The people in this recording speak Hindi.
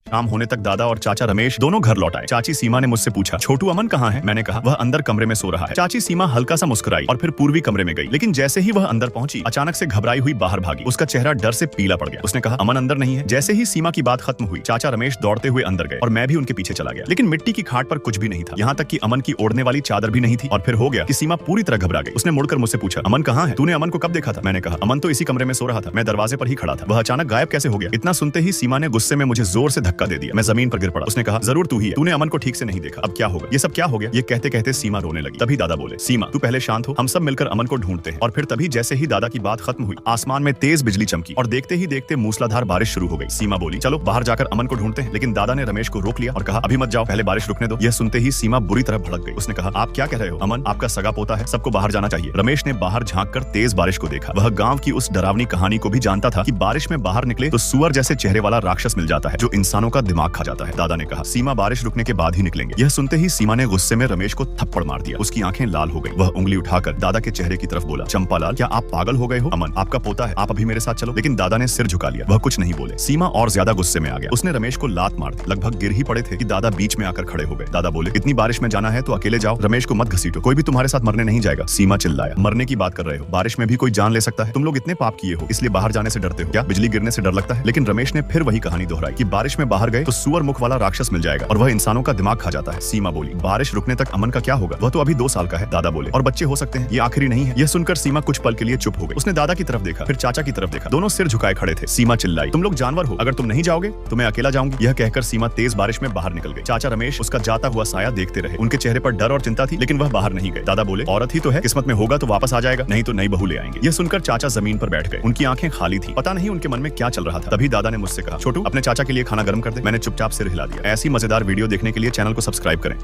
शाम होने तक दादा और चाचा रमेश दोनों घर लौट आए। चाची सीमा ने मुझसे पूछा, छोटू अमन कहाँ है? मैंने कहा वह अंदर कमरे में सो रहा है। चाची सीमा हल्का सा मुस्कुराई और फिर पूर्वी कमरे में गई, लेकिन जैसे ही वह अंदर पहुंची अचानक से घबराई हुई बाहर भागी। उसका चेहरा डर से पीला पड़ गया। उसने कहा अमन अंदर नहीं है। जैसे ही सीमा की बात खत्म हुई चाचा रमेश दौड़ते हुए अंदर गए और मैं भी उनके पीछे चला गया, लेकिन मिट्टी की खाट पर कुछ भी नहीं था, यहाँ तक कि अमन की ओढ़ने वाली चादर भी नहीं थी। और फिर हो गया कि सीमा पूरी तरह घबरा गई। उसने मुड़कर मुझसे पूछा, अमन कहाँ है? तूने अमन को कब देखा था? मैंने कहा अमन तो इसी कमरे में सो रहा था, मैं दरवाजे पर ही खड़ा था, वह अचानक गायब कैसे हो गया? इतना सुनते ही सीमा ने गुस्से में मुझे जोर से धक्का दे दिया। मैं जमीन पर गिर पड़ा। उसने कहा जरूर तू ही है, तूने अमन को ठीक से नहीं देखा, अब क्या होगा? ये सब क्या हो गया? ये कहते कहते सीमा रोने लगी। तभी दादा बोले, सीमा तू पहले शांत हो, हम सब मिलकर अमन को ढूंढते हैं। और फिर तभी जैसे ही दादा की बात खत्म हुई आसमान में तेज बिजली चमकी और देखते ही देखते मूसलाधार बारिश शुरू हो गई। सीमा बोली, चलो बाहर जाकर अमन को ढूंढते हैं, लेकिन दादा ने रमेश को रोक लिया और कहा अभी मत जाओ, पहले बारिश रुकने दो। यह सुनते ही सीमा बुरी तरह भड़क गई। उसने कहा आप क्या कह रहे हो? अमन आपका सगा पोता है, सबको बाहर जाना चाहिए। रमेश ने बाहर झांक कर तेज बारिश को देखा। वह गांव की उस डरावनी कहानी को भी जानता था कि बारिश में बाहर निकले तो सुअर जैसे चेहरे वाला राक्षस मिल जाता है जो इंसानों का दिमाग खा जाता है। दादा ने कहा सीमा बारिश रुकने के बाद ही निकलेंगे। यह सुनते ही सीमा ने गुस्से में रमेश को थप्पड़ मार दिया। उसकी आंखें लाल हो गई। वह उंगली उठाकर दादा के चेहरे की तरफ बोला, चंपालाल क्या आप पागल हो गए हो? अमन आपका पोता है, आप अभी मेरे साथ चलो। लेकिन दादा ने सिर झुका लिया, वह कुछ नहीं बोले। सीमा और ज्यादा गुस्से में आ गया। उसने रमेश को लात मार दी। लगभग गिर ही पड़े थे कि दादा बीच में आकर खड़े हो गए। दादा बोले, इतनी बारिश में जाना है तो अकेले जाओ, रमेश को मत घसीटो, कोई भी तुम्हारे साथ मरने नहीं जाएगा। सीमा चिल्लाया, मरने की बात कर रहे हो? बारिश में भी कोई जान ले सकता है। तुम लोग इतने पाप किए हो इसलिए बाहर जाने से डरते हो क्या? बिजली गिरने से डर लगता है? लेकिन रमेश ने फिर वही कहानी दोहराई कि बारिश में बाहर गए तो सुअर मुख वाला राक्षस मिल जाएगा और वह इंसानों का दिमाग खा जाता है। सीमा बोली, बारिश रुकने तक अमन का क्या होगा? वह तो अभी 2 साल का है। दादा बोले, और बच्चे हो सकते हैं, ये आखिरी नहीं है। यह सुनकर सीमा कुछ पल के लिए चुप हो गई। उसने दादा की तरफ देखा, फिर चाचा की तरफ देखा, दोनों सिर झुकाए खड़े थे। सीमा चिल्लाई, तुम लोग जानवर हो, अगर तुम नहीं जाओगे तो मैं अकेला जाऊंगी। यह कहकर सीमा तेज बारिश में बाहर निकल गई। चाचा रमेश उसका जाता हुआ साया देखते रहे। उनके चेहरे पर डर और चिंता थी, लेकिन वह बाहर नहीं गए। दादा बोले, औरत ही तो है, किस्मत में होगा तो वापस आ जाएगा, नहीं तो नई बहू ले आएंगे। यह सुनकर चाचा जमीन पर बैठ गए। उनकी आंखें खाली थी, पता नहीं उनके मन में क्या चल रहा था। तभी दादा ने मुझसे कहा, छोटू अपने चाचा के लिए खाना गर्म कर दे। मैंने चुपचाप सिर हिला दिया। ऐसी मजेदार वीडियो देखने के लिए चैनल को सब्सक्राइब करें।